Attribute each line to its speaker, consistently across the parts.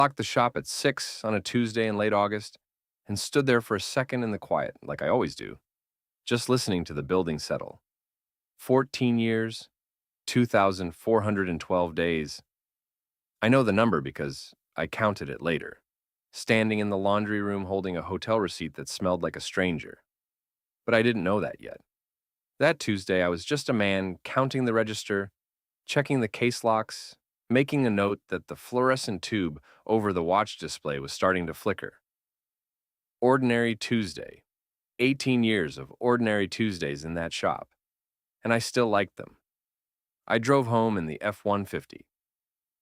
Speaker 1: Locked the shop at 6 on a Tuesday in late August and stood there for a second in the quiet, like I always do, just listening to the building settle. 14 years, 2,412 days. I know the number because I counted it later, standing in the laundry room holding a hotel receipt that smelled like a stranger. But I didn't know that yet. That Tuesday, I was just a man counting the register, checking the case locks, making a note that the fluorescent tube over the watch display was starting to flicker. Ordinary Tuesday. 18 years of ordinary Tuesdays in that shop, and I still liked them. I drove home in the F-150.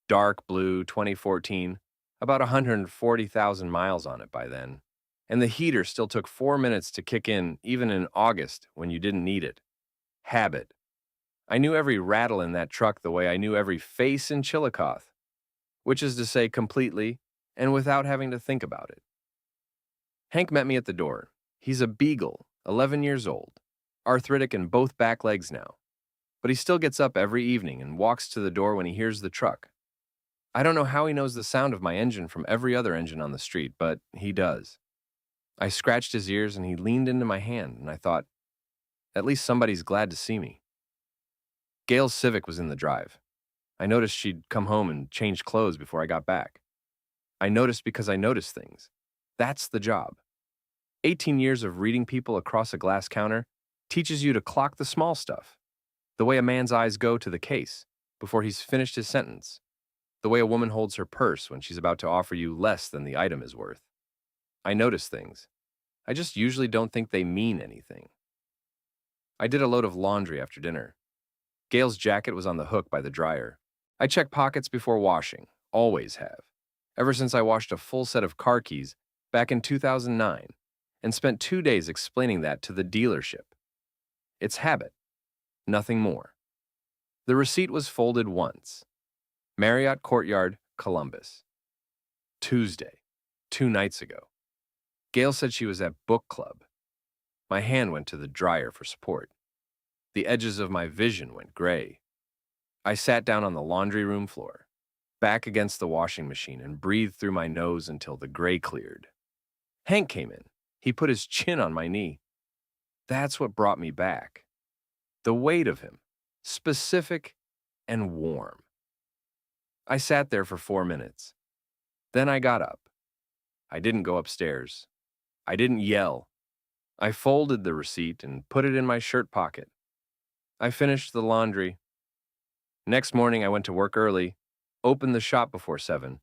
Speaker 1: Dark blue 2014, about 140,000 miles on it by then, and the heater still took 4 minutes to kick in even in August when you didn't need it. Habit. I knew every rattle in that truck the way I knew every face in Chillicothe, which is to say completely and without having to think about it. Hank met me at the door. He's a beagle, 11 years old, arthritic in both back legs now, but he still gets up every evening and walks to the door when he hears the truck. I don't know how he knows the sound of my engine from every other engine on the street, but he does. I scratched his ears and he leaned into my hand, and I thought, at least somebody's glad to see me. Gail's Civic was in the drive. I noticed she'd come home and changed clothes before I got back. I noticed because I noticed things. That's the job. 18 years of reading people across a glass counter teaches you to clock the small stuff. The way a man's eyes go to the case before he's finished his sentence. The way a woman holds her purse when she's about to offer you less than the item is worth. I notice things. I just usually don't think they mean anything. I did a load of laundry after dinner. Gail's jacket was on the hook by the dryer. I check pockets before washing, always have, ever since I washed a full set of car keys back in 2009 and spent 2 days explaining that to the dealership. It's habit, nothing more. The receipt was folded once. Marriott Courtyard, Columbus. Tuesday, 2 nights ago. Gail said she was at book club. My hand went to the dryer for support. The edges of my vision went gray. I sat down on the laundry room floor, back against the washing machine, and breathed through my nose until the gray cleared. Hank came in. He put his chin on my knee. That's what brought me back. The weight of him, specific and warm. I sat there for 4 minutes. Then I got up. I didn't go upstairs. I didn't yell. I folded the receipt and put it in my shirt pocket. I finished the laundry. Next morning, I went to work early, opened the shop before 7,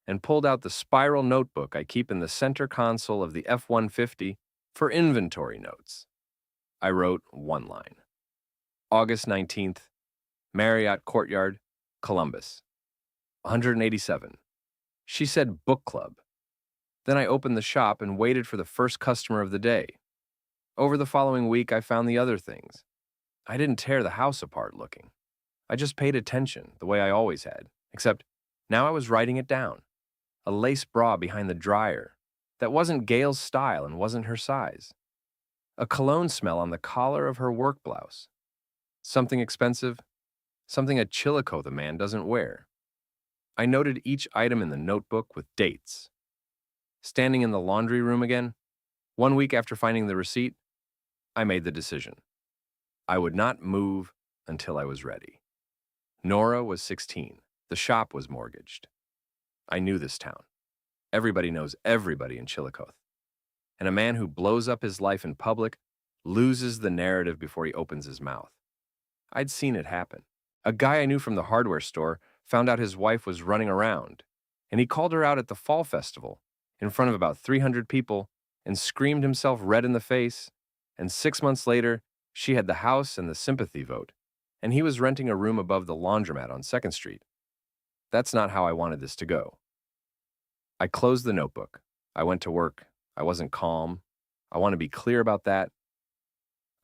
Speaker 1: and pulled out the spiral notebook I keep in the center console of the F-150 for inventory notes. I wrote one line. August 19th, Marriott Courtyard, Columbus. 187. She said book club. Then I opened the shop and waited for the first customer of the day. Over the following week, I found the other things. I didn't tear the house apart looking. I just paid attention the way I always had, except now I was writing it down. A lace bra behind the dryer that wasn't Gail's style and wasn't her size. A cologne smell on the collar of her work blouse. Something expensive, something a Chillicothe man doesn't wear. I noted each item in the notebook with dates. Standing in the laundry room again, 1 week after finding the receipt, I made the decision. I would not move until I was ready. Nora was 16. The shop was mortgaged. I knew this town. Everybody knows everybody in Chillicothe. And a man who blows up his life in public loses the narrative before he opens his mouth. I'd seen it happen. A guy I knew from the hardware store found out his wife was running around, and he called her out at the fall festival in front of about 300 people and screamed himself red in the face, and 6 months later, she had the house and the sympathy vote, and he was renting a room above the laundromat on 2nd Street. That's not how I wanted this to go. I closed the notebook. I went to work. I wasn't calm. I want to be clear about that.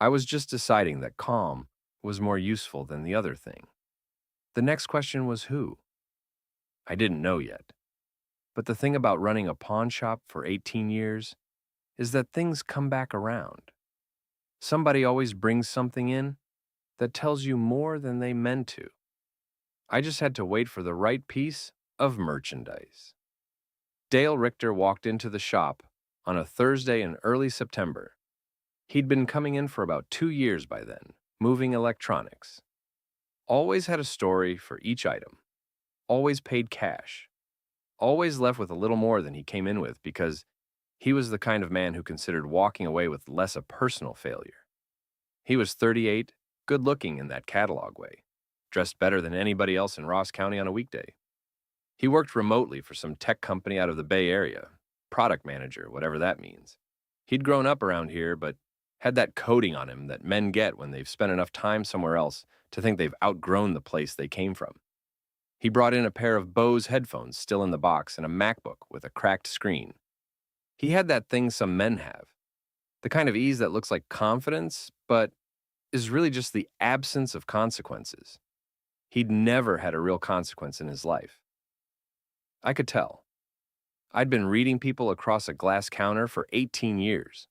Speaker 1: I was just deciding that calm was more useful than the other thing. The next question was who? I didn't know yet. But the thing about running a pawn shop for 18 years is that things come back around. Somebody always brings something in that tells you more than they meant to. I just had to wait for the right piece of merchandise. Dale Richter walked into the shop on a Thursday in early September. He'd been coming in for about 2 years by then, moving electronics. Always had a story for each item. Always paid cash. Always left with a little more than he came in with because he was the kind of man who considered walking away with less a personal failure. He was 38, good looking in that catalog way, dressed better than anybody else in Ross County on a weekday. He worked remotely for some tech company out of the Bay Area, product manager, whatever that means. He'd grown up around here, but had that coating on him that men get when they've spent enough time somewhere else to think they've outgrown the place they came from. He brought in a pair of Bose headphones still in the box and a MacBook with a cracked screen. He had that thing some men have, the kind of ease that looks like confidence, but is really just the absence of consequences. He'd never had a real consequence in his life. I could tell. I'd been reading people across a glass counter for 18 years.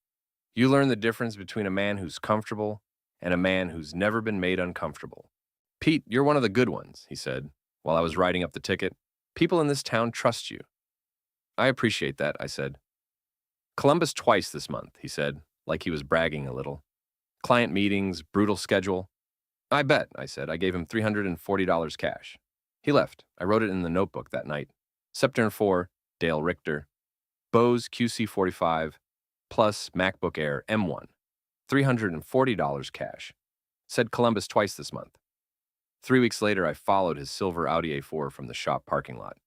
Speaker 1: You learn the difference between a man who's comfortable and a man who's never been made uncomfortable. "Pete, you're one of the good ones," he said, while I was writing up the ticket. "People in this town trust you." "I appreciate that," I said. "Columbus twice this month," he said, like he was bragging a little. "Client meetings, brutal schedule." "I bet," I said. I gave him $340 cash. He left. I wrote it in the notebook that night. September 4, Dale Richter. Bose QC45 plus MacBook Air M1. $340 cash. Said Columbus twice this month. 3 weeks later, I followed his silver Audi A4 from the shop parking lot.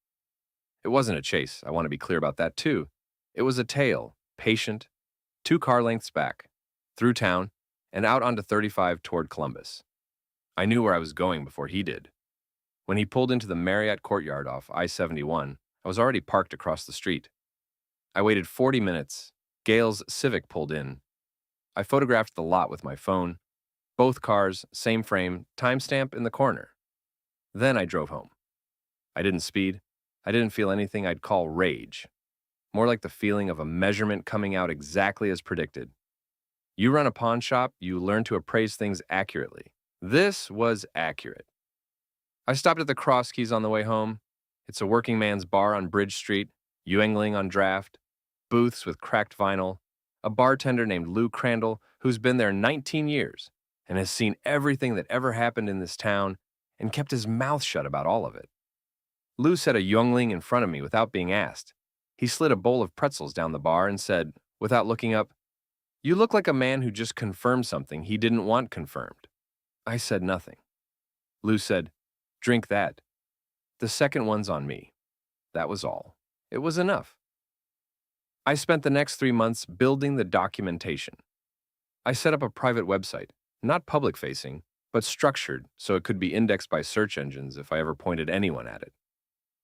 Speaker 1: It wasn't a chase. I want to be clear about that, too. It was a tail, patient, 2 car lengths back, through town, and out onto 35 toward Columbus. I knew where I was going before he did. When he pulled into the Marriott courtyard off I-71, I was already parked across the street. I waited 40 minutes. Gale's Civic pulled in. I photographed the lot with my phone. Both cars, same frame, timestamp in the corner. Then I drove home. I didn't speed. I didn't feel anything I'd call rage. More like the feeling of a measurement coming out exactly as predicted. You run a pawn shop, you learn to appraise things accurately. This was accurate. I stopped at the Cross Keys on the way home. It's a working man's bar on Bridge Street, Yuengling on draft, booths with cracked vinyl, a bartender named Lou Crandall who's been there 19 years and has seen everything that ever happened in this town and kept his mouth shut about all of it. Lou set a Yuengling in front of me without being asked. He slid a bowl of pretzels down the bar and said, without looking up, "You look like a man who just confirmed something he didn't want confirmed." I said nothing. Lou said, "Drink that. The second one's on me." That was all. It was enough. I spent the next 3 months building the documentation. I set up a private website, not public-facing, but structured so it could be indexed by search engines if I ever pointed anyone at it.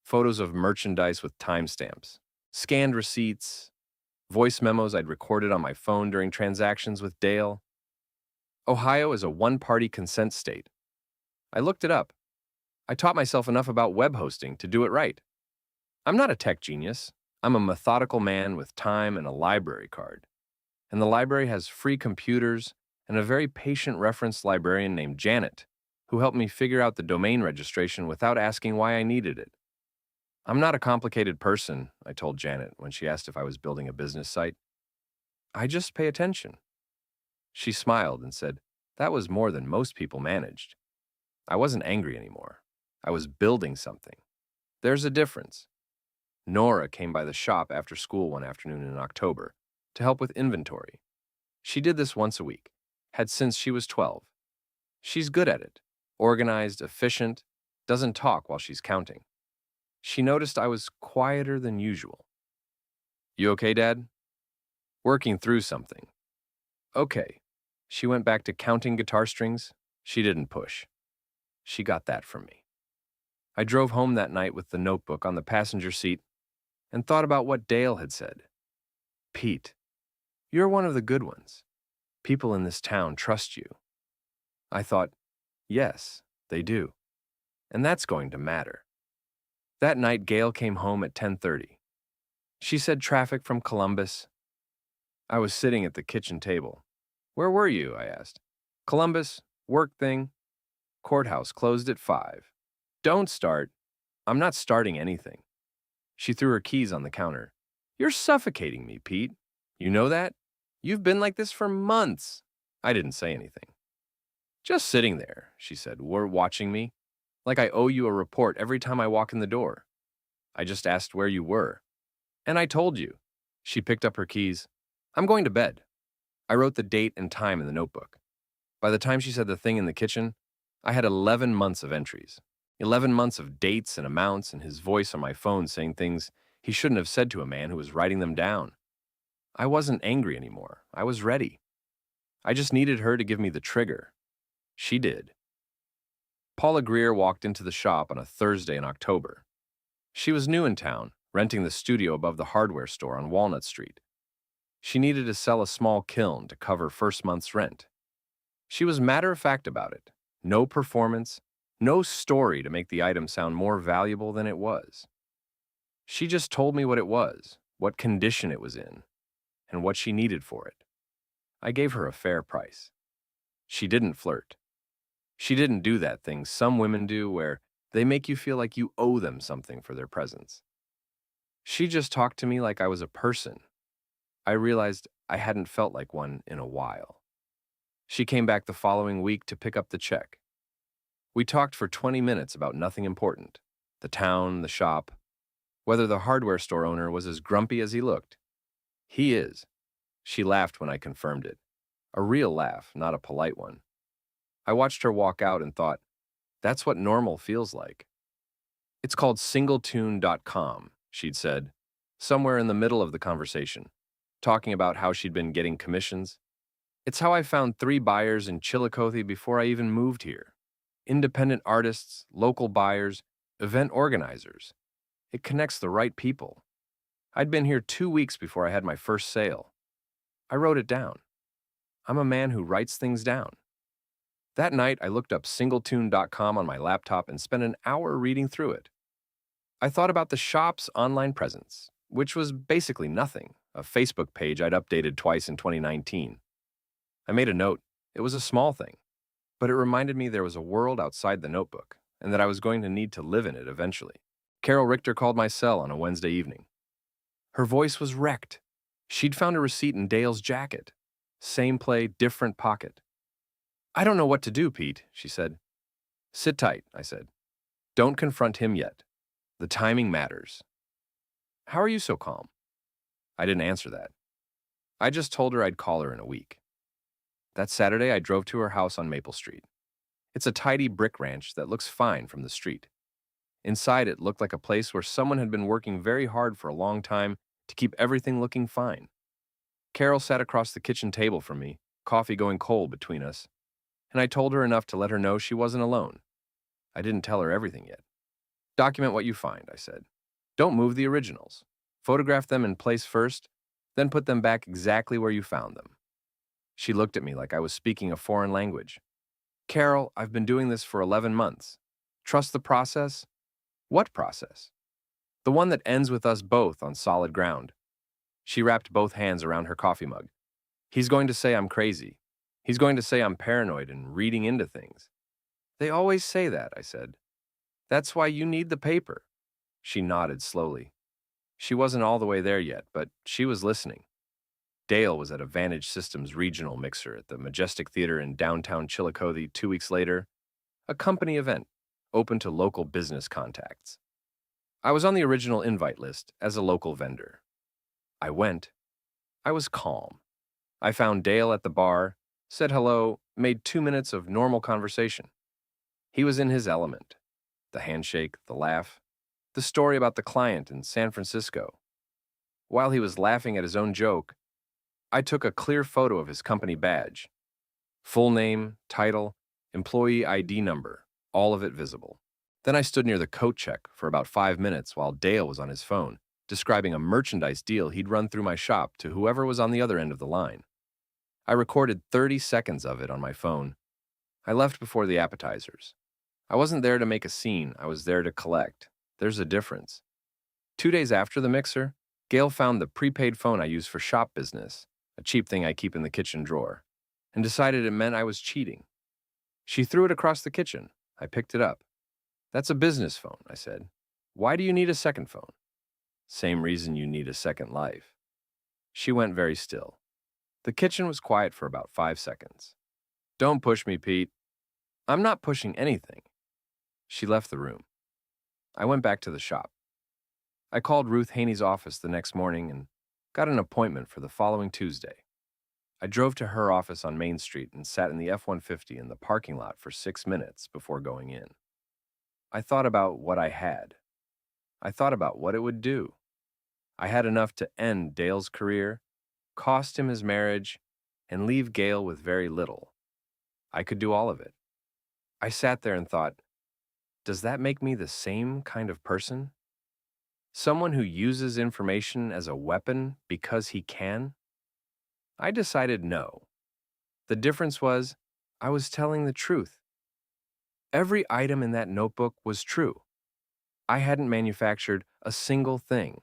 Speaker 1: Photos of merchandise with timestamps, scanned receipts, voice memos I'd recorded on my phone during transactions with Dale. Ohio is a one-party consent state. I looked it up. I taught myself enough about web hosting to do it right. I'm not a tech genius. I'm a methodical man with time and a library card. And the library has free computers and a very patient reference librarian named Janet, who helped me figure out the domain registration without asking why I needed it. "I'm not a complicated person," I told Janet when she asked if I was building a business site. "I just pay attention." She smiled and said, "That was more than most people managed." I wasn't angry anymore. I was building something. There's a difference. Nora came by the shop after school one afternoon in October to help with inventory. She did this once a week, had since she was 12. She's good at it, organized, efficient, doesn't talk while she's counting. She noticed I was quieter than usual. "You okay, Dad?" "Working through something." "Okay." She went back to counting guitar strings. She didn't push. She got that from me. I drove home that night with the notebook on the passenger seat and thought about what Dale had said. "Pete, you're one of the good ones. People in this town trust you." I thought, yes, they do. And that's going to matter. That night, Gail came home at 10:30. She said traffic from Columbus. I was sitting at the kitchen table. "Where were you?" I asked. "Columbus, work thing. Courthouse closed at 5. "Don't start." "I'm not starting anything." She threw her keys on the counter. You're suffocating me, Pete. You know that? You've been like this for months. I didn't say anything. Just sitting there, she said, watching me, like I owe you a report every time I walk in the door. I just asked where you were. And I told you. She picked up her keys. I'm going to bed. I wrote the date and time in the notebook. By the time she said the thing in the kitchen, I had 11 months of entries. 11 months of dates and amounts and his voice on my phone saying things he shouldn't have said to a man who was writing them down. I wasn't angry anymore. I was ready. I just needed her to give me the trigger. She did. Paula Greer walked into the shop on a Thursday in October. She was new in town, renting the studio above the hardware store on Walnut Street. She needed to sell a small kiln to cover first month's rent. She was matter-of-fact about it. No performance, no story to make the item sound more valuable than it was. She just told me what it was, what condition it was in, and what she needed for it. I gave her a fair price. She didn't flirt. She didn't do that thing some women do where they make you feel like you owe them something for their presence. She just talked to me like I was a person. I realized I hadn't felt like one in a while. She came back the following week to pick up the check. We talked for 20 minutes about nothing important. The town, the shop, whether the hardware store owner was as grumpy as he looked. He is. She laughed when I confirmed it. A real laugh, not a polite one. I watched her walk out and thought, that's what normal feels like. It's called singletune.com, she'd said, somewhere in the middle of the conversation, talking about how she'd been getting commissions. It's how I found 3 buyers in Chillicothe before I even moved here. Independent artists, local buyers, event organizers. It connects the right people. I'd been here 2 weeks before I had my first sale. I wrote it down. I'm a man who writes things down. That night, I looked up singletune.com on my laptop and spent an hour reading through it. I thought about the shop's online presence, which was basically nothing, a Facebook page I'd updated twice in 2019. I made a note. It was a small thing, but it reminded me there was a world outside the notebook and that I was going to need to live in it eventually. Carol Richter called my cell on a Wednesday evening. Her voice was wrecked. She'd found a receipt in Dale's jacket. Same play, different pocket. I don't know what to do, Pete, she said. Sit tight, I said. Don't confront him yet. The timing matters. How are you so calm? I didn't answer that. I just told her I'd call her in a week. That Saturday, I drove to her house on Maple Street. It's a tidy brick ranch that looks fine from the street. Inside, it looked like a place where someone had been working very hard for a long time to keep everything looking fine. Carol sat across the kitchen table from me, coffee going cold between us, and I told her enough to let her know she wasn't alone. I didn't tell her everything yet. Document what you find, I said. Don't move the originals. Photograph them in place first, then put them back exactly where you found them. She looked at me like I was speaking a foreign language. Carol, I've been doing this for 11 months. Trust the process? What process? The one that ends with us both on solid ground. She wrapped both hands around her coffee mug. He's going to say I'm crazy. He's going to say I'm paranoid and reading into things. They always say that, I said. That's why you need the paper. She nodded slowly. She wasn't all the way there yet, but she was listening. Dale was at a Vantage Systems regional mixer at the Majestic Theater in downtown Chillicothe 2 weeks later, a company event open to local business contacts. I was on the original invite list as a local vendor. I went. I was calm. I found Dale at the bar, said hello, made 2 minutes of normal conversation. He was in his element. The handshake, the laugh, the story about the client in San Francisco. While he was laughing at his own joke, I took a clear photo of his company badge. Full name, title, employee ID number, all of it visible. Then I stood near the coat check for about 5 minutes while Dale was on his phone, describing a merchandise deal he'd run through my shop to whoever was on the other end of the line. I recorded 30 seconds of it on my phone. I left before the appetizers. I wasn't there to make a scene, I was there to collect. There's a difference. 2 days after the mixer, Gail found the prepaid phone I use for shop business, a cheap thing I keep in the kitchen drawer, and decided it meant I was cheating. She threw it across the kitchen. I picked it up. That's a business phone, I said. Why do you need a second phone? Same reason you need a second life. She went very still. The kitchen was quiet for about 5 seconds. Don't push me, Pete. I'm not pushing anything. She left the room. I went back to the shop. I called Ruth Haney's office the next morning and got an appointment for the following Tuesday. I drove to her office on Main Street and sat in the F-150 in the parking lot for 6 minutes before going in. I thought about what I had. I thought about what it would do. I had enough to end Dale's career, cost him his marriage, and leave Gail with very little. I could do all of it. I sat there and thought, does that make me the same kind of person? Someone who uses information as a weapon because he can? I decided no. The difference was, I was telling the truth. Every item in that notebook was true. I hadn't manufactured a single thing.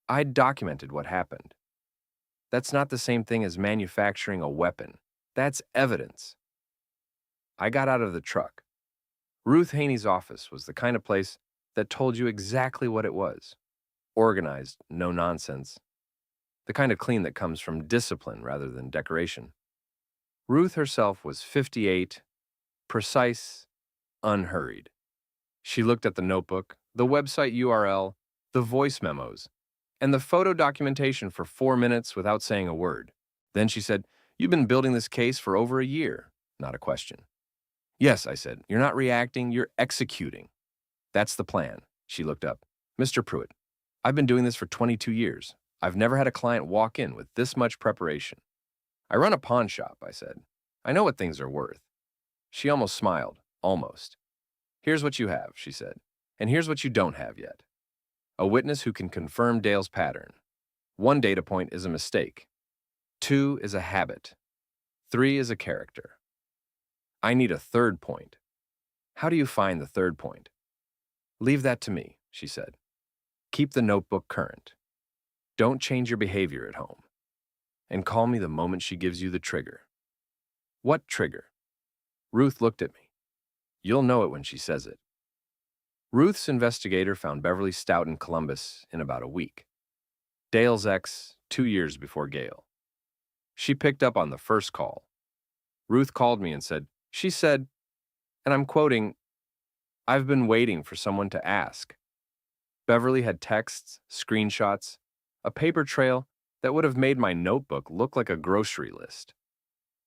Speaker 1: I'd documented what happened. That's not the same thing as manufacturing a weapon. That's evidence. I got out of the truck. Ruth Haney's office was the kind of place that told you exactly what it was. Organized, no nonsense. The kind of clean that comes from discipline rather than decoration. Ruth herself was 58, precise, unhurried. She looked at the notebook, the website URL, the voice memos, and the photo documentation for 4 minutes without saying a word. Then she said, "You've been building this case for over a year." Not a question. "Yes," I said. "You're not reacting, you're executing." "That's the plan." She looked up. "Mr. Pruitt, I've been doing this for 22 years. I've never had a client walk in with this much preparation. I run a pawn shop," I said. "I know what things are worth." She almost smiled. Almost. "Here's what you have," she said. "And here's what you don't have yet. A witness who can confirm Dale's pattern. 1 data point is a mistake. 2 is a habit. 3 is a character. I need a 3rd point. How do you find the 3rd point?" "Leave that to me," she said. "Keep the notebook current. Don't change your behavior at home. And call me the moment she gives you the trigger." "What trigger?" Ruth looked at me. "You'll know it when she says it." Ruth's investigator found Beverly Stout in Columbus in about a week. Dale's ex, 2 years before Gail. She picked up on the first call. Ruth called me and said, she said, and I'm quoting, "I've been waiting for someone to ask." Beverly had texts, screenshots, a paper trail that would have made my notebook look like a grocery list.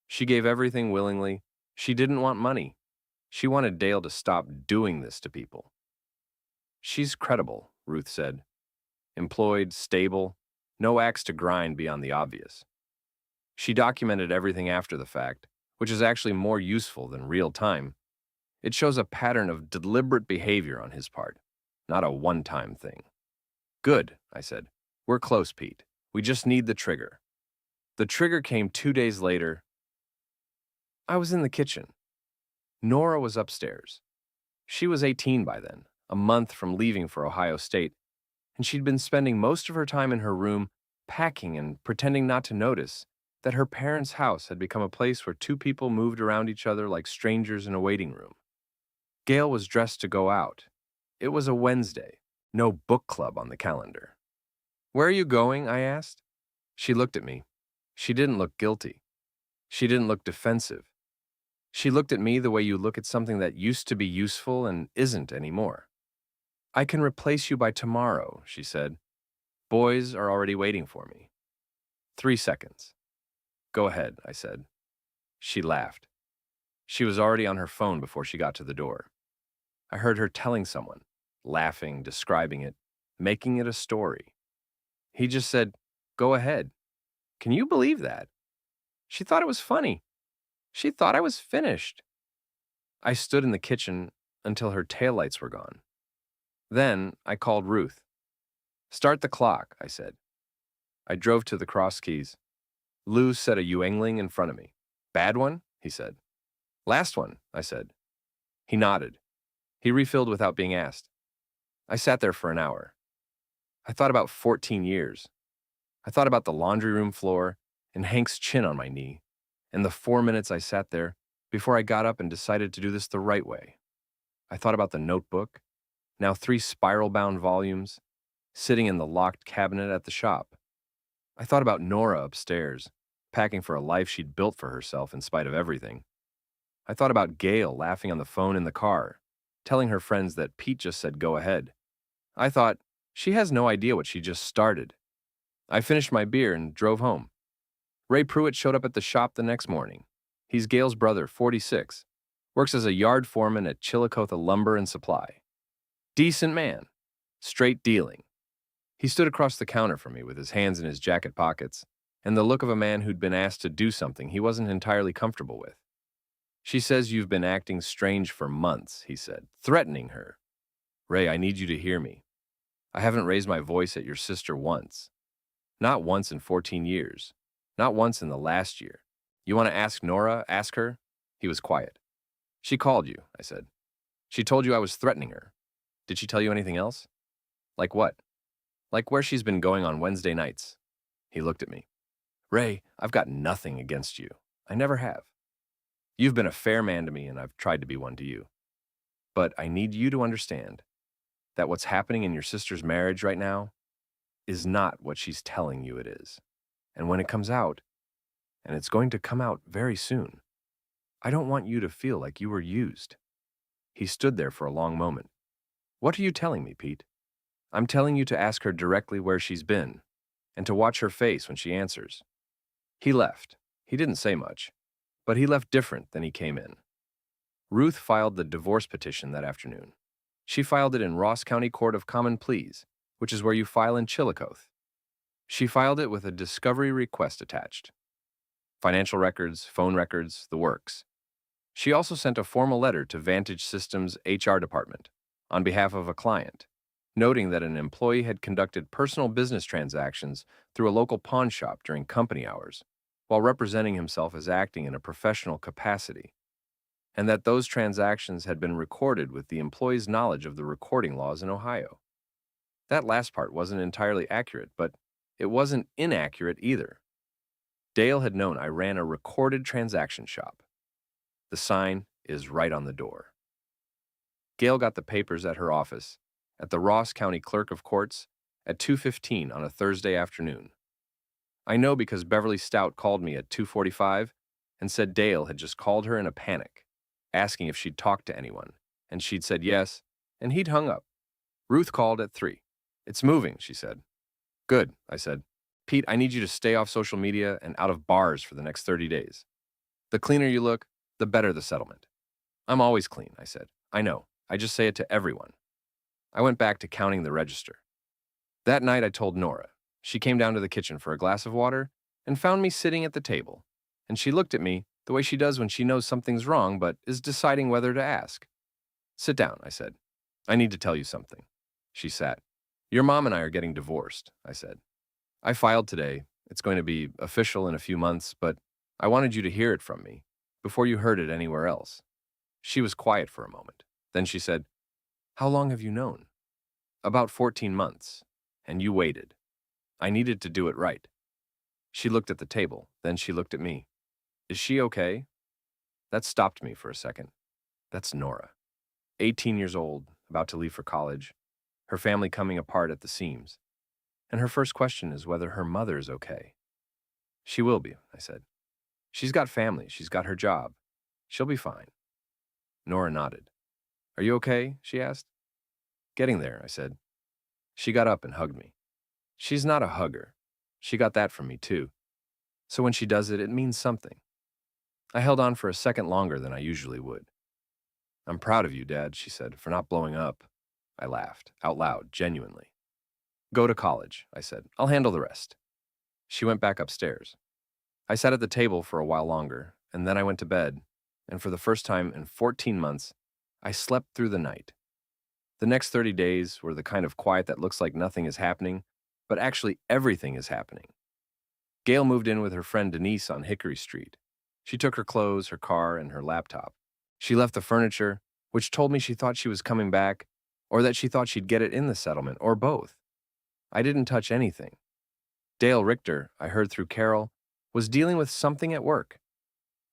Speaker 1: She gave everything willingly. She didn't want money. She wanted Dale to stop doing this to people. "She's credible," Ruth said. "Employed, stable, no axe to grind beyond the obvious." She documented everything after the fact, which is actually more useful than real time. It shows a pattern of deliberate behavior on his part, not a one-time thing. "Good," I said. "We're close, Pete. We just need the trigger." The trigger came 2 days later. I was in the kitchen. Nora was upstairs. She was 18 by then, a month from leaving for Ohio State, and she'd been spending most of her time in her room packing and pretending not to notice that her parents' house had become a place where 2 people moved around each other like strangers in a waiting room. Gail was dressed to go out. It was a Wednesday, no book club on the calendar. "Where are you going?" I asked. She looked at me. She didn't look guilty. She didn't look defensive. She looked at me the way you look at something that used to be useful and isn't anymore. "I can replace you by tomorrow," she said. "Boys are already waiting for me." 3 seconds. "Go ahead," I said. She laughed. She was already on her phone before she got to the door. I heard her telling someone, laughing, describing it, making it a story. He just said, "Go ahead." Can you believe that? She thought it was funny. She thought I was finished. I stood in the kitchen until her taillights were gone. Then I called Ruth. "Start the clock," I said. I drove to the Cross Keys. Lou set a Yuengling in front of me. "Bad one?" he said. "Last one," I said. He nodded. He refilled without being asked. I sat there for an hour. I thought about 14 years. I thought about the laundry room floor and Hank's chin on my knee, and the 4 minutes I sat there before I got up and decided to do this the right way. I thought about the notebook, now 3 spiral-bound volumes, sitting in the locked cabinet at the shop. I thought about Nora upstairs, packing for a life she'd built for herself in spite of everything. I thought about Gail laughing on the phone in the car, telling her friends that Pete just said go ahead. I thought, she has no idea what she just started. I finished my beer and drove home. Ray Pruitt showed up at the shop the next morning. He's Gail's brother, 46, works as a yard foreman at Chillicothe Lumber and Supply. Decent man, straight dealing. He stood across the counter from me with his hands in his jacket pockets and the look of a man who'd been asked to do something he wasn't entirely comfortable with. She says you've been acting strange for months, he said, threatening her. Ray, I need you to hear me. I haven't raised my voice at your sister once. Not once in 14 years. Not once in the last year. You want to ask Nora? Ask her? He was quiet. She called you, I said. She told you I was threatening her. Did she tell you anything else? Like what? Like where she's been going on Wednesday nights. He looked at me. Ray, I've got nothing against you. I never have. You've been a fair man to me, and I've tried to be one to you. But I need you to understand that what's happening in your sister's marriage right now is not what she's telling you it is. And when it comes out, and it's going to come out very soon, I don't want you to feel like you were used. He stood there for a long moment. What are you telling me, Pete? I'm telling you to ask her directly where she's been, and to watch her face when she answers. He left. He didn't say much, but he left different than he came in. Ruth filed the divorce petition that afternoon. She filed it in Ross County Court of Common Pleas, which is where you file in Chillicothe. She filed it with a discovery request attached. Financial records, phone records, the works. She also sent a formal letter to Vantage Systems' HR department on behalf of a client, noting that an employee had conducted personal business transactions through a local pawn shop during company hours, while representing himself as acting in a professional capacity, and that those transactions had been recorded with the employee's knowledge of the recording laws in Ohio. That last part wasn't entirely accurate, but it wasn't inaccurate either. Dale had known I ran a recorded transaction shop. The sign is right on the door. Gail got the papers at her office, at the Ross County Clerk of Courts, at 2:15 on a Thursday afternoon. I know because Beverly Stout called me at 2:45 and said Dale had just called her in a panic, asking if she'd talked to anyone, and she'd said yes, and he'd hung up. Ruth called at 3. It's moving, she said. Good, I said. Pete, I need you to stay off social media and out of bars for the next 30 days. The cleaner you look, the better the settlement. I'm always clean, I said. I know. I just say it to everyone. I went back to counting the register. That night I told Nora. She came down to the kitchen for a glass of water and found me sitting at the table, and she looked at me the way she does when she knows something's wrong but is deciding whether to ask. Sit down, I said. I need to tell you something. She sat. Your mom and I are getting divorced, I said. I filed today. It's going to be official in a few months, but I wanted you to hear it from me before you heard it anywhere else. She was quiet for a moment. Then she said, How long have you known? About 14 months, and you waited. I needed to do it right. She looked at the table, then she looked at me. Is she okay? That stopped me for a second. That's Nora. 18 years old, about to leave for college, her family coming apart at the seams. And her first question is whether her mother is okay. She will be, I said. She's got family, she's got her job. She'll be fine. Nora nodded. Are you okay? She asked. Getting there, I said. She got up and hugged me. She's not a hugger. She got that from me, too. So when she does it, it means something. I held on for a second longer than I usually would. I'm proud of you, Dad, she said, for not blowing up. I laughed, out loud, genuinely. Go to college, I said. I'll handle the rest. She went back upstairs. I sat at the table for a while longer, and then I went to bed, and for the first time in 14 months, I slept through the night. The next 30 days were the kind of quiet that looks like nothing is happening, but actually everything is happening. Gail moved in with her friend Denise on Hickory Street. She took her clothes, her car, and her laptop. She left the furniture, which told me she thought she was coming back, or that she thought she'd get it in the settlement, or both. I didn't touch anything. Dale Richter, I heard through Carol, was dealing with something at work.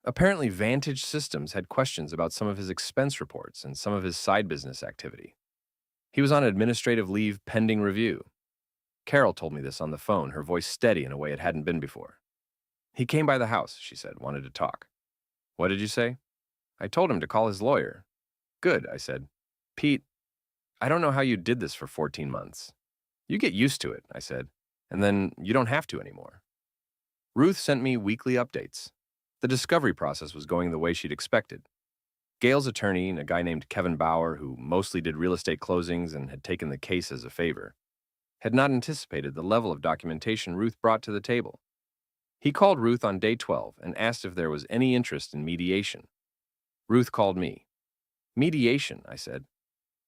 Speaker 1: Apparently, Vantage Systems had questions about some of his expense reports and some of his side business activity. He was on administrative leave pending review. Carol told me this on the phone, her voice steady in a way it hadn't been before. He came by the house, she said, wanted to talk. What did you say? I told him to call his lawyer. Good, I said. Pete, I don't know how you did this for 14 months. You get used to it, I said, and then you don't have to anymore. Ruth sent me weekly updates. The discovery process was going the way she'd expected. Gail's attorney, a guy named Kevin Bauer, who mostly did real estate closings and had taken the case as a favor, had not anticipated the level of documentation Ruth brought to the table. He called Ruth on day 12 and asked if there was any interest in mediation. Ruth called me. Mediation, I said.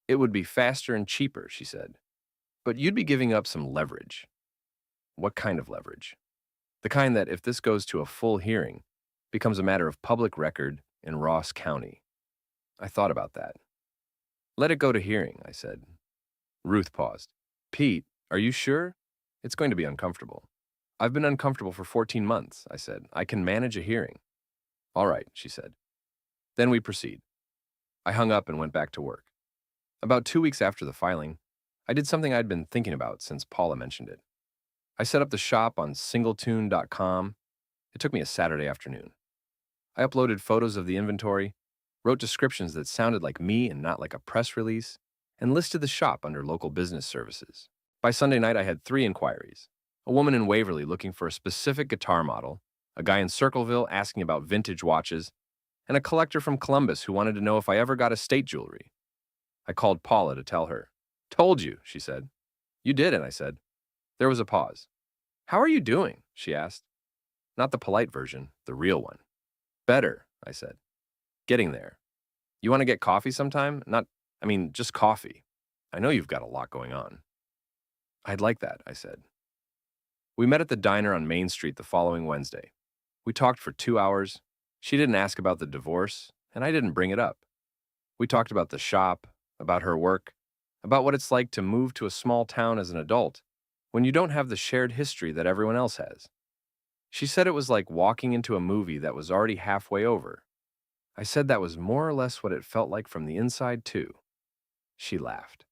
Speaker 1: It would be faster and cheaper, she said. But you'd be giving up some leverage. What kind of leverage? The kind that, if this goes to a full hearing, becomes a matter of public record in Ross County. I thought about that. Let it go to hearing, I said. Ruth paused. Pete, are you sure? It's going to be uncomfortable. I've been uncomfortable for 14 months, I said. I can manage a hearing. All right, she said. Then we proceed. I hung up and went back to work. About 2 weeks after the filing, I did something I'd been thinking about since Paula mentioned it. I set up the shop on singletune.com. It took me a Saturday afternoon. I uploaded photos of the inventory, wrote descriptions that sounded like me and not like a press release, and listed the shop under local business services. By Sunday night, I had 3 inquiries. A woman in Waverly looking for a specific guitar model, a guy in Circleville asking about vintage watches, and a collector from Columbus who wanted to know if I ever got estate jewelry. I called Paula to tell her. Told you, she said. You didn't, I said. There was a pause. How are you doing? She asked. Not the polite version, the real one. Better, I said. Getting there. You want to get coffee sometime? Just coffee. I know you've got a lot going on. I'd like that, I said. We met at the diner on Main Street the following Wednesday. We talked for 2 hours. She didn't ask about the divorce, and I didn't bring it up. We talked about the shop, about her work, about what it's like to move to a small town as an adult when you don't have the shared history that everyone else has. She said it was like walking into a movie that was already halfway over. I said that was more or less what it felt like from the inside, too. She laughed.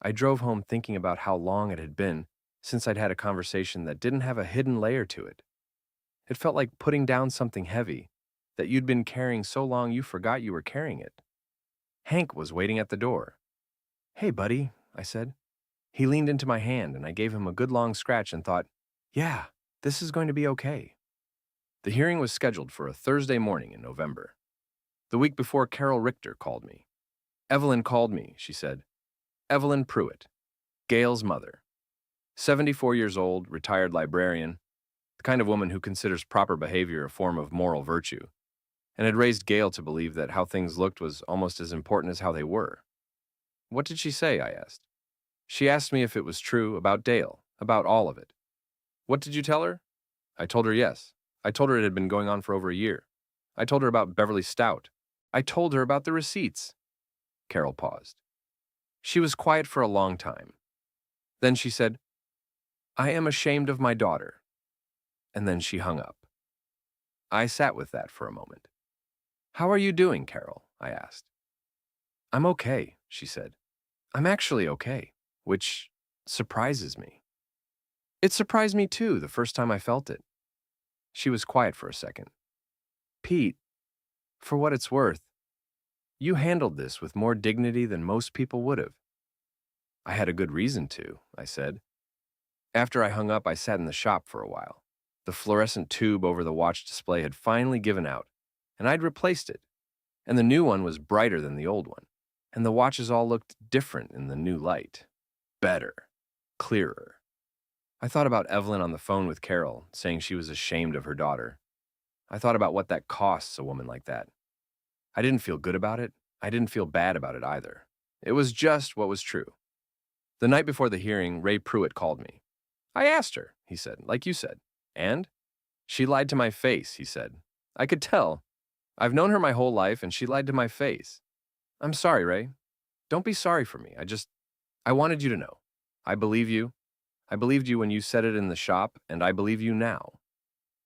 Speaker 1: I drove home thinking about how long it had been since I'd had a conversation that didn't have a hidden layer to it. It felt like putting down something heavy that you'd been carrying so long you forgot you were carrying it. Hank was waiting at the door. Hey, buddy, I said. He leaned into my hand and I gave him a good long scratch and thought, yeah, this is going to be okay. The hearing was scheduled for a Thursday morning in November. The week before, Carol Richter called me. Evelyn called me, she said. Evelyn Pruitt, Gail's mother. 74 years old, retired librarian, the kind of woman who considers proper behavior a form of moral virtue, and had raised Gail to believe that how things looked was almost as important as how they were. What did she say? I asked. She asked me if it was true about Dale, about all of it. What did you tell her? I told her yes. I told her it had been going on for over a year. I told her about Beverly Stout. I told her about the receipts. Carol paused. She was quiet for a long time. Then she said, I am ashamed of my daughter. And then she hung up. I sat with that for a moment. How are you doing, Carol? I asked. I'm okay, she said. I'm actually okay, which surprises me. It surprised me too the first time I felt it. She was quiet for a second. Pete, for what it's worth, you handled this with more dignity than most people would have. I had a good reason to, I said. After I hung up, I sat in the shop for a while. The fluorescent tube over the watch display had finally given out, and I'd replaced it. And the new one was brighter than the old one, and the watches all looked different in the new light. Better. Clearer. I thought about Evelyn on the phone with Carol, saying she was ashamed of her daughter. I thought about what that costs a woman like that. I didn't feel good about it. I didn't feel bad about it either. It was just what was true. The night before the hearing, Ray Pruitt called me. I asked her, he said, like you said. And? She lied to my face, he said. I could tell. I've known her my whole life, and she lied to my face. I'm sorry, Ray. Don't be sorry for me. I wanted you to know. I believe you. I believed you when you said it in the shop, and I believe you now.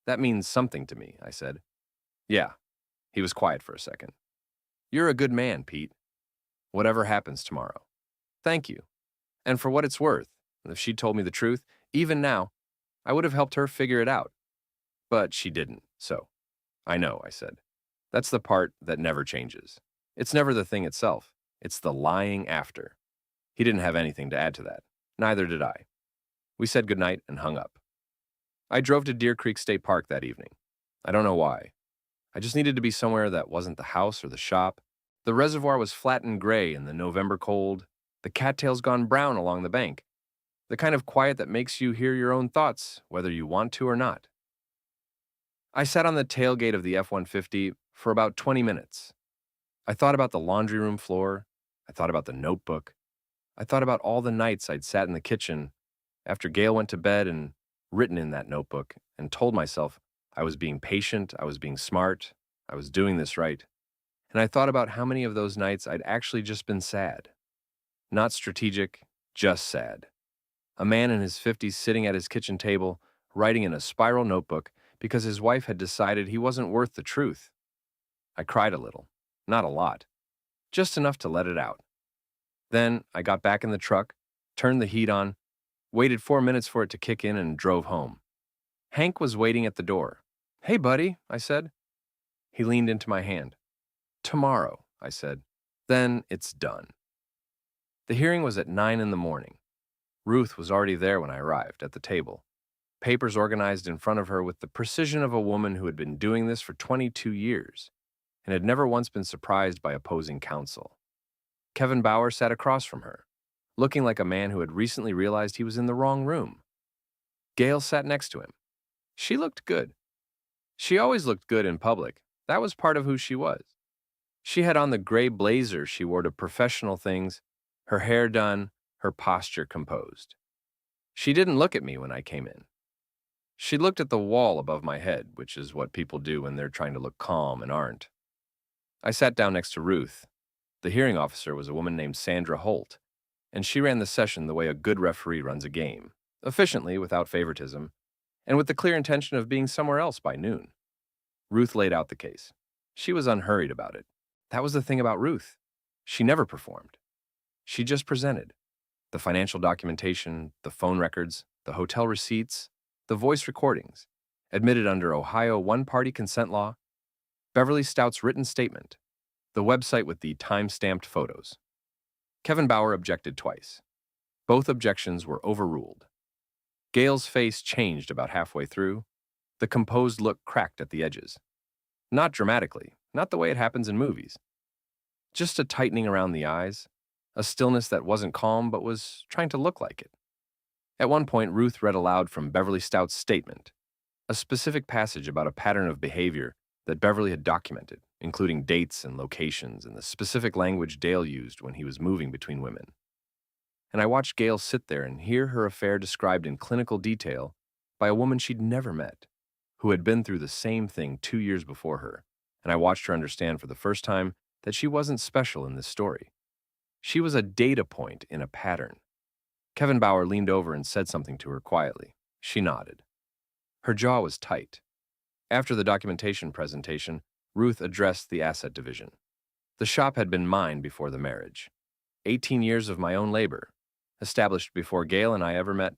Speaker 1: That means something to me, I said. Yeah. He was quiet for a second. You're a good man, Pete. Whatever happens tomorrow. Thank you. And for what it's worth, If she'd told me the truth, even now, I would have helped her figure it out. But she didn't, so. I know, I said. That's the part that never changes. It's never the thing itself. It's the lying after. He didn't have anything to add to that. Neither did I. We said goodnight and hung up. I drove to Deer Creek State Park that evening. I don't know why. I just needed to be somewhere that wasn't the house or the shop. The reservoir was flat and gray in the November cold, the cattails gone brown along the bank, the kind of quiet that makes you hear your own thoughts, whether you want to or not. I sat on the tailgate of the F-150 for about 20 minutes. I thought about the laundry room floor. I thought about the notebook. I thought about all the nights I'd sat in the kitchen after Gail went to bed and written in that notebook and told myself I was being patient, I was being smart, I was doing this right. And I thought about how many of those nights I'd actually just been sad. Not strategic, just sad. A man in his 50s sitting at his kitchen table, writing in a spiral notebook because his wife had decided he wasn't worth the truth. I cried a little, not a lot, just enough to let it out. Then I got back in the truck, turned the heat on, waited 4 minutes for it to kick in, and drove home. Hank was waiting at the door. "Hey, buddy," I said. He leaned into my hand. "Tomorrow," I said. "Then it's done." The hearing was at 9 in the morning. Ruth was already there when I arrived, at the table, papers organized in front of her with the precision of a woman who had been doing this for 22 years and had never once been surprised by opposing counsel. Kevin Bauer sat across from her, looking like a man who had recently realized he was in the wrong room. Gail sat next to him. She looked good. She always looked good in public. That was part of who she was. She had on the gray blazer she wore to professional things, her hair done, her posture composed. She didn't look at me when I came in. She looked at the wall above my head, which is what people do when they're trying to look calm and aren't. I sat down next to Ruth. The hearing officer was a woman named Sandra Holt, and she ran the session the way a good referee runs a game, efficiently, without favoritism, and with the clear intention of being somewhere else by noon. Ruth laid out the case. She was unhurried about it. That was the thing about Ruth. She never performed. She just presented. The financial documentation, the phone records, the hotel receipts, the voice recordings, admitted under Ohio one-party consent law, Beverly Stout's written statement, the website with the time-stamped photos. Kevin Bauer objected twice. Both objections were overruled. Gail's face changed about halfway through. The composed look cracked at the edges. Not dramatically, not the way it happens in movies. Just a tightening around the eyes, a stillness that wasn't calm but was trying to look like it. At one point, Ruth read aloud from Beverly Stout's statement, a specific passage about a pattern of behavior that Beverly had documented, including dates and locations and the specific language Dale used when he was moving between women. And I watched Gail sit there and hear her affair described in clinical detail by a woman she'd never met, who had been through the same thing 2 years before her, and I watched her understand for the first time that she wasn't special in this story. She was a data point in a pattern. Kevin Bauer leaned over and said something to her quietly. She nodded. Her jaw was tight. After the documentation presentation, Ruth addressed the asset division. The shop had been mine before the marriage. 18 years of my own labor, established before Gail and I ever met,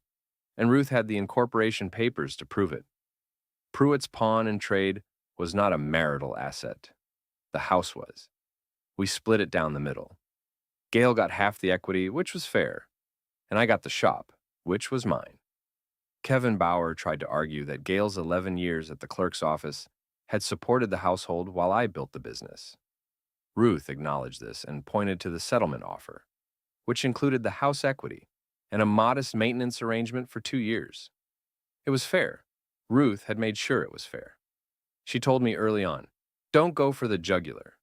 Speaker 1: and Ruth had the incorporation papers to prove it. Pruitt's pawn and trade was not a marital asset. The house was. We split it down the middle. Gail got half the equity, which was fair, and I got the shop, which was mine. Kevin Bauer tried to argue that Gail's 11 years at the clerk's office had supported the household while I built the business. Ruth acknowledged this and pointed to the settlement offer, which included the house equity and a modest maintenance arrangement for 2 years. It was fair. Ruth had made sure it was fair. She told me early on, don't go for the jugular.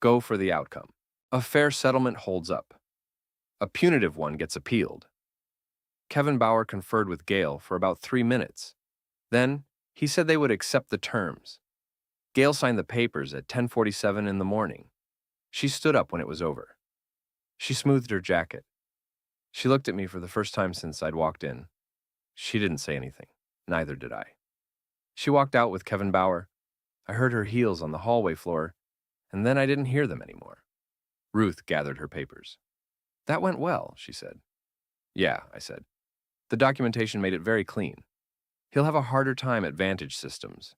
Speaker 1: Go for the outcome. A fair settlement holds up. A punitive one gets appealed. Kevin Bauer conferred with Gail for about 3 minutes. Then, he said they would accept the terms. Gail signed the papers at 10:47 in the morning. She stood up when it was over. She smoothed her jacket. She looked at me for the first time since I'd walked in. She didn't say anything. Neither did I. She walked out with Kevin Bauer. I heard her heels on the hallway floor, and then I didn't hear them anymore. Ruth gathered her papers. That went well, she said. Yeah, I said. The documentation made it very clean. He'll have a harder time at Vantage Systems.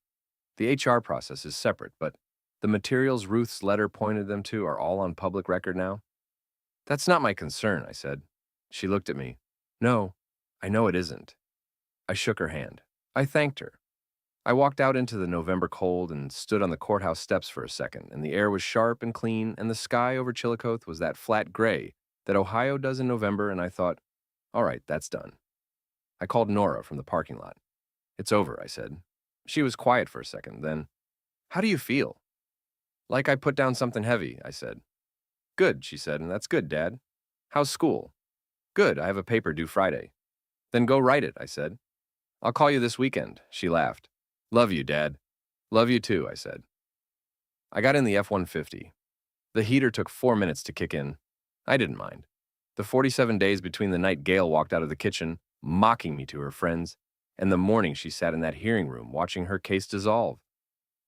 Speaker 1: The HR process is separate, but the materials Ruth's letter pointed them to are all on public record now. That's not my concern, I said. She looked at me. No, I know it isn't. I shook her hand. I thanked her. I walked out into the November cold and stood on the courthouse steps for a second, and the air was sharp and clean, and the sky over Chillicothe was that flat gray that Ohio does in November, and I thought, all right, that's done. I called Nora from the parking lot. It's over, I said. She was quiet for a second, then, how do you feel? Like I put down something heavy, I said. Good, she said, and that's good, Dad. How's school? Good, I have a paper due Friday. Then go write it, I said. I'll call you this weekend, she laughed. Love you, Dad. Love you too, I said. I got in the F-150. The heater took 4 minutes to kick in. I didn't mind. The 47 days between the night Gail walked out of the kitchen, mocking me to her friends, and the morning she sat in that hearing room watching her case dissolve.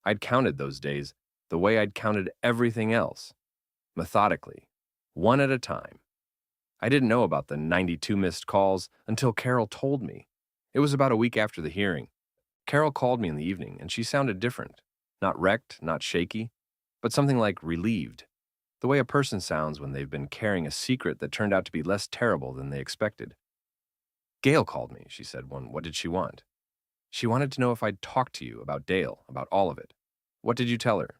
Speaker 1: I'd counted those days the way I'd counted everything else, methodically, one at a time. I didn't know about the 92 missed calls until Carol told me. It was about a week after the hearing. Carol called me in the evening, and she sounded different. Not wrecked, not shaky, but something like relieved. The way a person sounds when they've been carrying a secret that turned out to be less terrible than they expected. Gail called me, she said. What did she want? She wanted to know if I'd talked to you about Dale, about all of it. What did you tell her?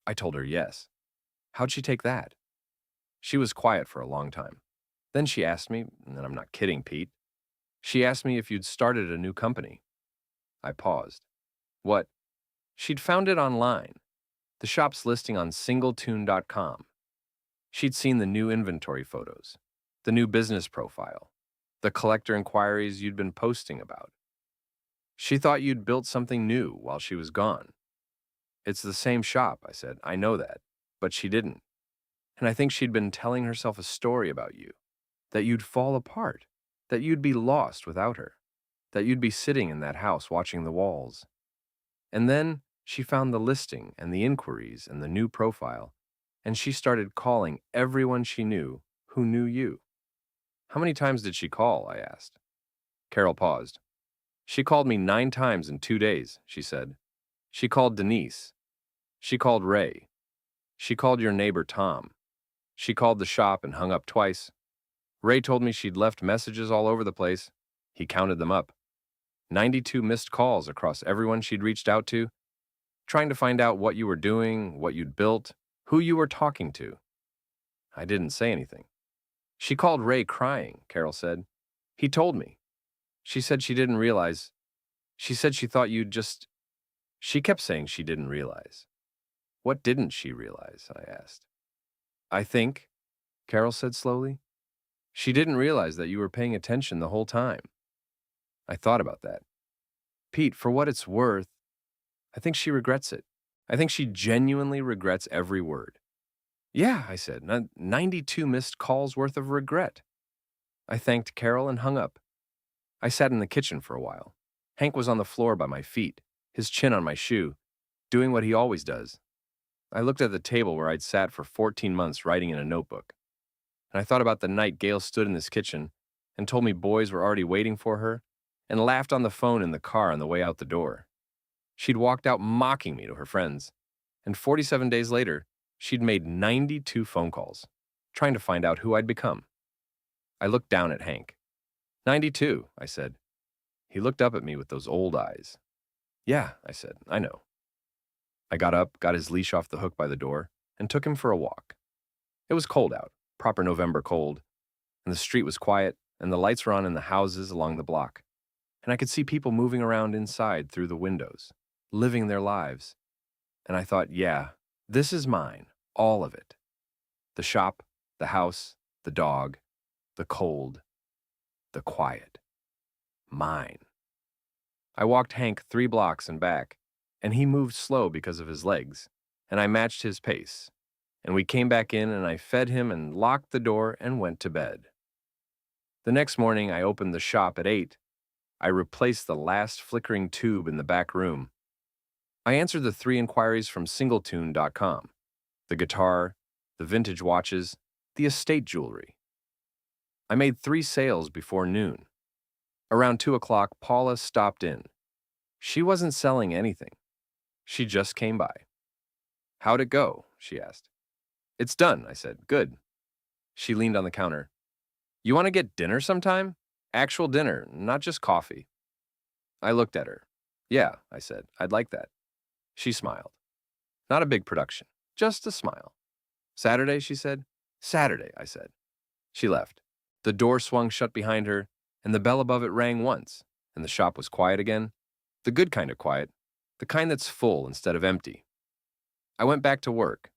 Speaker 1: I told her yes. How'd she take that? She was quiet for a long time. Then she asked me, and I'm not kidding, Pete, she asked me if you'd started a new company. I paused. What? She'd found it online. The shop's listing on singletune.com. She'd seen the new inventory photos, the new business profile, the collector inquiries you'd been posting about. She thought you'd built something new while she was gone. It's the same shop, I said. I know that, but she didn't. And I think she'd been telling herself a story about you, that you'd fall apart, that you'd be lost without her, that you'd be sitting in that house watching the walls. And then she found the listing and the inquiries and the new profile, and she started calling everyone she knew who knew you. How many times did she call? I asked. Carol paused. She called me 9 times in 2 days, she said. She called Denise. She called Ray. She called your neighbor Tom. She called the shop and hung up twice. Ray told me she'd left messages all over the place. He counted them up. 92 missed calls across everyone she'd reached out to, trying to find out what you were doing, what you'd built, who you were talking to. I didn't say anything. She called Ray crying, Carol said. He told me. She said she didn't realize. She said she thought you'd just... She kept saying she didn't realize. What didn't she realize? I asked. I think, Carol said slowly, she didn't realize that you were paying attention the whole time. I thought about that. Pete, for what it's worth, I think she regrets it. I think she genuinely regrets every word. Yeah, I said, 92 missed calls worth of regret. I thanked Carol and hung up. I sat in the kitchen for a while. Hank was on the floor by my feet, his chin on my shoe, doing what he always does. I looked at the table where I'd sat for 14 months writing in a notebook. And I thought about the night Gail stood in this kitchen and told me boys were already waiting for her, and laughed on the phone in the car on the way out the door. She'd walked out mocking me to her friends, and 47 days later, she'd made 92 phone calls, trying to find out who I'd become. I looked down at Hank. 92, I said. He looked up at me with those old eyes. Yeah, I said, I know. I got up, got his leash off the hook by the door, and took him for a walk. It was cold out, proper November cold, and the street was quiet, and the lights were on in the houses along the block. And I could see people moving around inside through the windows, living their lives. And I thought, yeah, this is mine, all of it. The shop, the house, the dog, the cold, the quiet. Mine. I walked Hank 3 blocks and back, and he moved slow because of his legs, and I matched his pace. And we came back in, and I fed him and locked the door and went to bed. The next morning, I opened the shop at 8. I replaced the last flickering tube in the back room. I answered the 3 inquiries from singletune.com, the guitar, the vintage watches, the estate jewelry. I made 3 sales before noon. Around 2 o'clock, Paula stopped in. She wasn't selling anything. She just came by. How'd it go? She asked. It's done, I said. Good. She leaned on the counter. You want to get dinner sometime? Actual dinner, not just coffee. I looked at her. Yeah, I said. I'd like that. She smiled. Not a big production, just a smile. Saturday, she said. Saturday, I said. She left. The door swung shut behind her, and the bell above it rang once, and the shop was quiet again. The good kind of quiet, the kind that's full instead of empty. I went back to work,